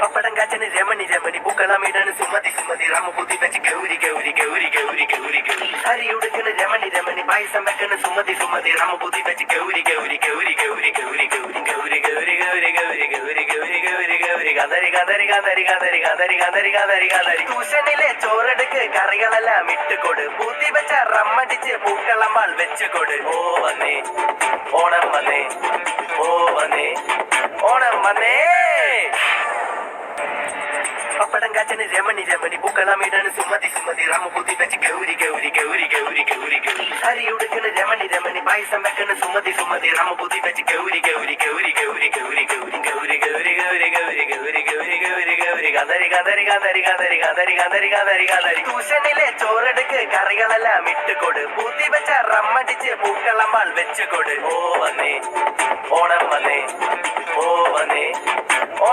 പപ്പടം കാച്ചന് രമണി രമണി പൂക്കളമിടണ് സുമതി സുമതി രാമപൂതി വെച്ച് ഗൗരി ഗൗരി ഗൗരി ഗൗരി ഗൗരി ഗൗരി അരി ഉടുക്കണ് രമണി രമണി പായസം വെക്കണ് സുമതി സുമതി രാമപൂതി വെച്ച് ഗൗരി ഗൗരി ഗൗരി ഗൗരി ഗൗരി ഗൗരി ഗൗരി ഗൗരി ഗൗരി ഗൗരി ഗൗരി ഗൗരി ഗൗരി ഗൗരി കതരി കതരി കതരി കതരി കതരി കതരി കതരി കതരി ട്യൂഷനിലെ ചോറെടുക്ക് കറികളെല്ലാം ഇട്ടുകൊട് പൂത്തി വെച്ച റമ്മടിച്ച് പൂക്കളമ്പാൾ വെച്ചുകൊട് ഓ വന്നേ ഓണം വന്നേ ഓ വന്നേ ഓണം വന്നേ പപ്പടം കാച്ചന് രമണി രമണി പൂക്കളമിടണ് സുമതി സുമതി രാമപൂതി വെച്ച് ഗൗരി ഗൗരി ഗൗരി ഗൗരി ഗൗരി ഗൗരി അരി ഉടുക്കണ് രമണി രമണി പായസം വെക്കണ് സുമതി സുമതി രാമപൂതി വെച്ച് ഗൗരി ഗൗരി ഗൗരി ഗൗരി ഗൗരി ഗൗരി ഗൗരി ഗൗരി ഗൗരി ഗൗരി ഗൗരി ഗൗരി ഗൗരി ഗൗരി കതരി കതരി കതരി കതരി കതരി കതരി കതരി കതരി ട്യൂഷനിലെ ചോറെടുക്ക് കറികളെല്ലാം ഇട്ടുകൊട് പൂത്തി വെച്ച റമ്മടിച്ച് പൂക്കളമ്പാൾ വെച്ചുകൊട് ഓ വന്നേ ഓണം വന്നേ ഓ വന്നേ